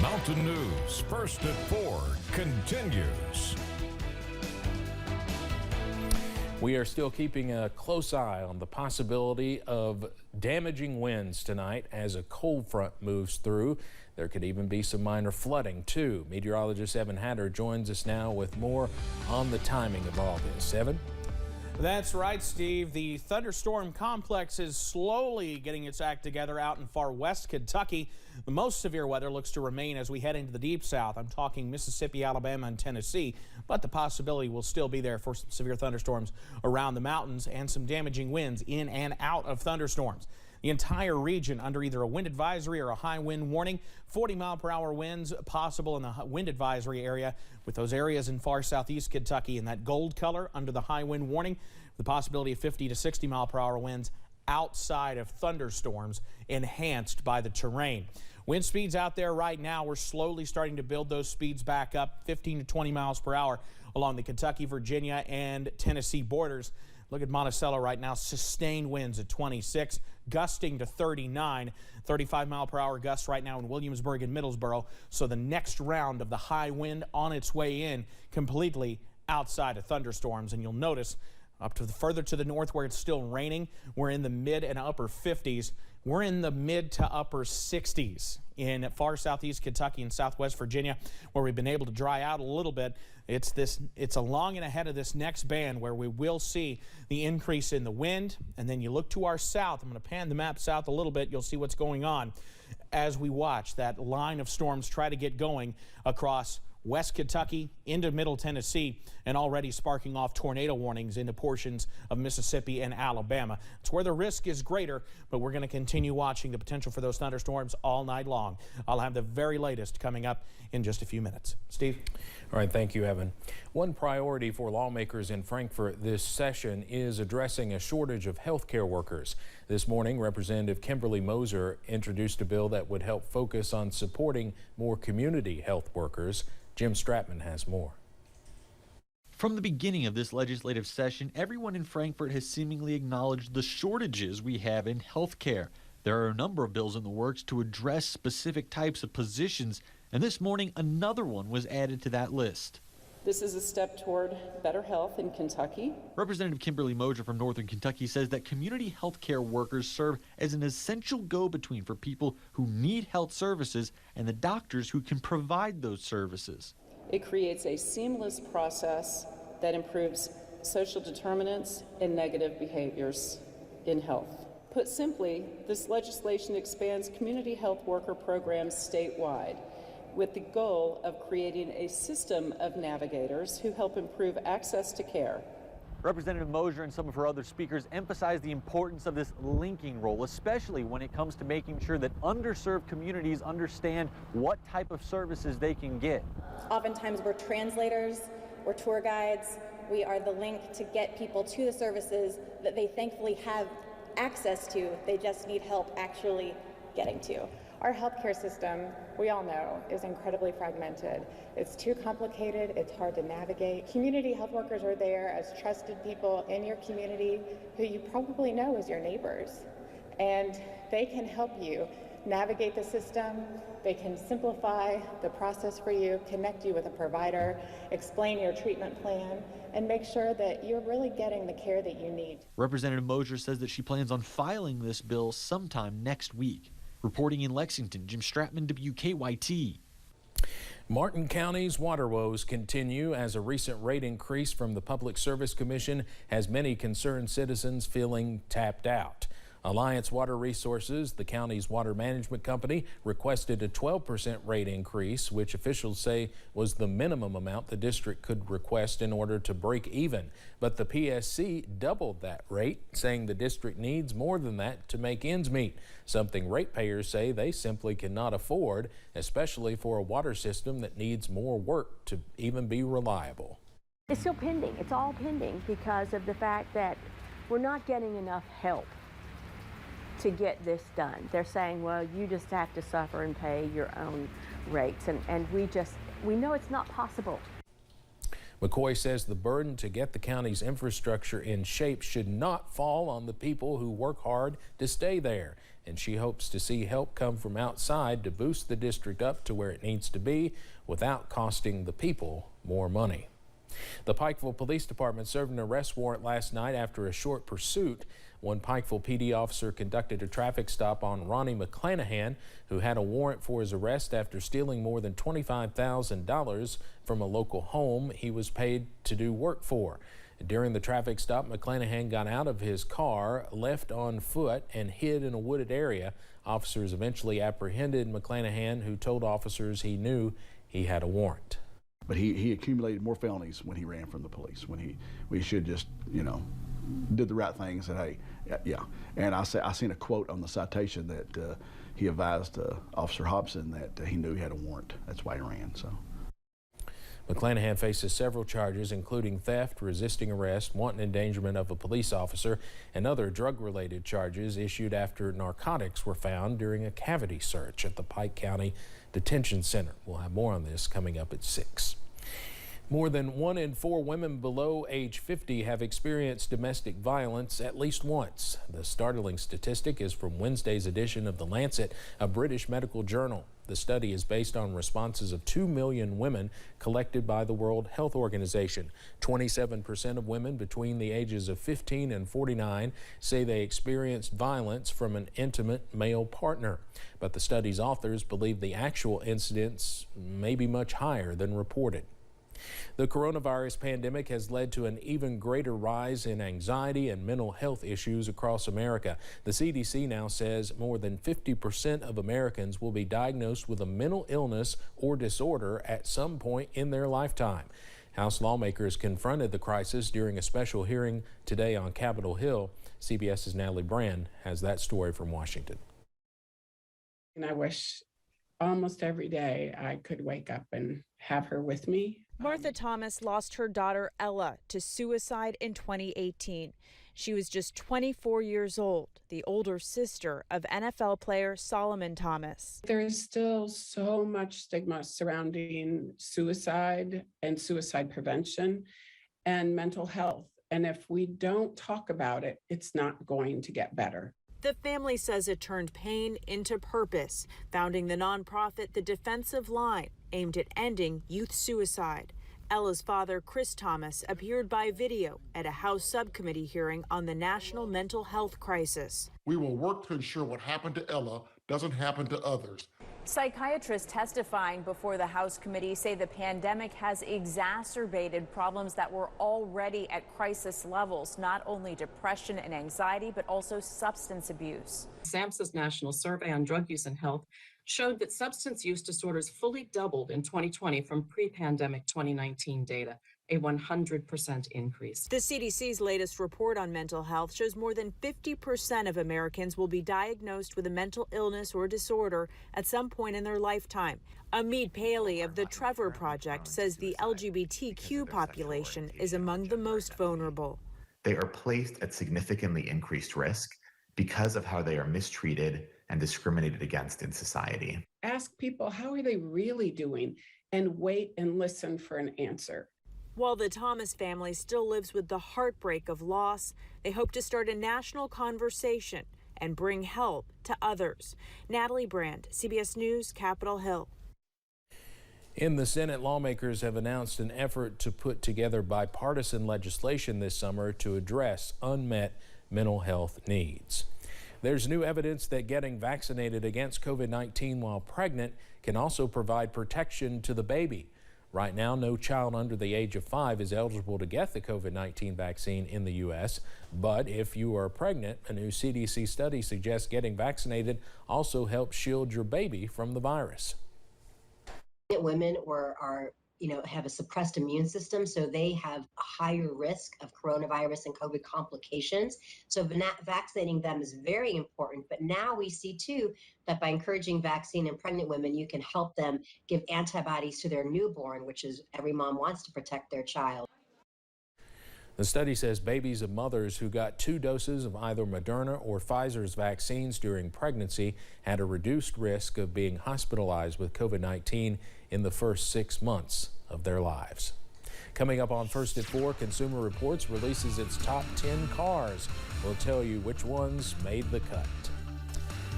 Mountain News First at 4 continues. We are still keeping a close eye on the possibility of damaging winds tonight as a cold front moves through. There could even be some minor flooding too. Meteorologist Evan Hatter joins us now with more on the timing of all this. Evan? That's right, Steve. The thunderstorm complex is slowly getting its act together out in far west Kentucky. The most severe weather looks to remain as we head into the deep south. I'm talking Mississippi, Alabama, and Tennessee, but the possibility will still be there for some severe thunderstorms around the mountains and some damaging winds in and out of thunderstorms. The entire region under either a wind advisory or a high wind warning. 40-mile-per-hour winds possible in the wind advisory area, with those areas in far southeast Kentucky in that gold color under the high wind warning. The possibility of 50 to 60-mile-per-hour winds outside of thunderstorms enhanced by the terrain. Wind speeds out there right now, we're slowly starting to build those speeds back up, 15 to 20 miles per hour along the Kentucky, Virginia, and Tennessee borders. Look at Monticello right now, sustained winds at 26, gusting to 39, 35-mile-per-hour gusts right now in Williamsburg and Middlesboro. So the next round of the high wind on its way in, completely outside of thunderstorms. And you'll notice up to further to the north where it's still raining, we're in the mid and upper 50s. We're in the mid to upper 60s in far southeast Kentucky and southwest Virginia, where we've been able to dry out a little bit. It's along and ahead of this next band where we will see the increase in the wind. And then you look to our south. I'm going to pan the map south a little bit. You'll see what's going on as we watch that line of storms try to get going across West Kentucky into Middle Tennessee, and already sparking off tornado warnings into portions of Mississippi and Alabama. It's where the risk is greater, but we're going to continue watching the potential for those thunderstorms all night long. I'll have the very latest coming up in just a few minutes. Steve? All right, thank you, Evan. One priority for lawmakers in Frankfort this session is addressing a shortage of health care workers. This morning, Representative Kimberly Moser introduced a bill that would help focus on supporting more community health workers. Jim Stratman has more. From the beginning of this legislative session, everyone in Frankfort has seemingly acknowledged the shortages we have in health care. There are a number of bills in the works to address specific types of positions, and this morning another one was added to that list. This is a step toward better health in Kentucky. Representative Kimberly Moser from Northern Kentucky says that community health care workers serve as an essential go-between for people who need health services and the doctors who can provide those services. It creates a seamless process that improves social determinants and negative behaviors in health. Put simply, this legislation expands community health worker programs statewide, with the goal of creating a system of navigators who help improve access to care. Representative Moser and some of her other speakers emphasize the importance of this linking role, especially when it comes to making sure that underserved communities understand what type of services they can get. Oftentimes we're translators, we're tour guides, we are the link to get people to the services that they thankfully have access to. They just need help actually getting to. Our healthcare system, we all know, is incredibly fragmented. It's too complicated, it's hard to navigate. Community health workers are there as trusted people in your community who you probably know as your neighbors. And they can help you navigate the system, they can simplify the process for you, connect you with a provider, explain your treatment plan, and make sure that you're really getting the care that you need. Representative Moser says that she plans on filing this bill sometime next week. Reporting in Lexington, Jim Stratman, WKYT. Martin County's water woes continue as a recent rate increase from the Public Service Commission has many concerned citizens feeling tapped out. Alliance Water Resources, the county's water management company, requested a 12% rate increase, which officials say was the minimum amount the district could request in order to break even. But the PSC doubled that rate, saying the district needs more than that to make ends meet, something ratepayers say they simply cannot afford, especially for a water system that needs more work to even be reliable. It's still pending. It's all pending because of the fact that we're not getting enough help to get this done. They're saying, well, you just have to suffer and pay your own rates, and we know it's not possible. McCoy says the burden to get the county's infrastructure in shape should not fall on the people who work hard to stay there, and she hopes to see help come from outside to boost the district up to where it needs to be without costing the people more money. The Pikeville Police Department served an arrest warrant last night after a short pursuit. One Pikeville PD officer conducted a traffic stop on Ronnie McClanahan, who had a warrant for his arrest after stealing more than $25,000 from a local home he was paid to do work for. During the traffic stop, McClanahan got out of his car, left on foot, and hid in a wooded area. Officers eventually apprehended McClanahan, who told officers he knew he had a warrant. But he accumulated more felonies when he ran from the police, when we should just, did the right thing and said, hey, yeah. And I seen a quote on the citation that he advised Officer Hobson that he knew he had a warrant. That's why he ran. So McClanahan faces several charges, including theft, resisting arrest, wanton endangerment of a police officer, and other drug-related charges issued after narcotics were found during a cavity search at the Pike County Detention Center. We'll have more on this coming up at 6. More than 1 in 4 women below age 50 have experienced domestic violence at least once. The startling statistic is from Wednesday's edition of The Lancet, a British medical journal. The study is based on responses of 2 million women collected by the World Health Organization. 27% of women between the ages of 15 and 49 say they experienced violence from an intimate male partner. But the study's authors believe the actual incidence may be much higher than reported. The coronavirus pandemic has led to an even greater rise in anxiety and mental health issues across America. The CDC now says more than 50% of Americans will be diagnosed with a mental illness or disorder at some point in their lifetime. House lawmakers confronted the crisis during a special hearing today on Capitol Hill. CBS's Natalie Brand has that story from Washington. And I wish almost every day I could wake up and have her with me. Martha Thomas lost her daughter Ella to suicide in 2018. She was just 24 years old, the older sister of NFL player Solomon Thomas. There is still so much stigma surrounding suicide and suicide prevention and mental health. And if we don't talk about it, it's not going to get better. The family says it turned pain into purpose, founding the nonprofit The Defensive Line, aimed at ending youth suicide. Ella's father, Chris Thomas, appeared by video at a House subcommittee hearing on the national mental health crisis. We will work to ensure what happened to Ella doesn't happen to others. Psychiatrists testifying before the House committee say the pandemic has exacerbated problems that were already at crisis levels, not only depression and anxiety, but also substance abuse. SAMHSA's national survey on drug use and health showed that substance use disorders fully doubled in 2020 from pre-pandemic 2019 data, a 100% increase. The CDC's latest report on mental health shows more than 50% of Americans will be diagnosed with a mental illness or disorder at some point in their lifetime. Amit Paley of the Trevor Project says the LGBTQ population is among the most vulnerable. They are placed at significantly increased risk because of how they are mistreated and discriminated against in society. Ask people, how are they really doing? And wait and listen for an answer. While the Thomas family still lives with the heartbreak of loss, they hope to start a national conversation and bring help to others. Natalie Brand, CBS News, Capitol Hill. In the Senate, lawmakers have announced an effort to put together bipartisan legislation this summer to address unmet mental health needs. There's new evidence that getting vaccinated against COVID-19 while pregnant can also provide protection to the baby. Right now, no child under the age of 5 is eligible to get the COVID-19 vaccine in the U.S., but if you are pregnant, a new CDC study suggests getting vaccinated also helps shield your baby from the virus. Women have a suppressed immune system, so they have a higher risk of coronavirus and COVID complications. So vaccinating them is very important. But now we see, too, that by encouraging vaccine in pregnant women, you can help them give antibodies to their newborn, which is every mom wants to protect their child. The study says babies of mothers who got 2 doses of either Moderna or Pfizer's vaccines during pregnancy had a reduced risk of being hospitalized with COVID-19 in the first 6 months of their lives. Coming up on First at 4, Consumer Reports releases its top 10 cars. We'll tell you which ones made the cut.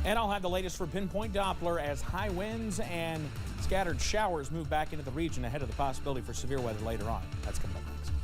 And I'll have the latest for Pinpoint Doppler as high winds and scattered showers move back into the region ahead of the possibility for severe weather later on. That's coming up next.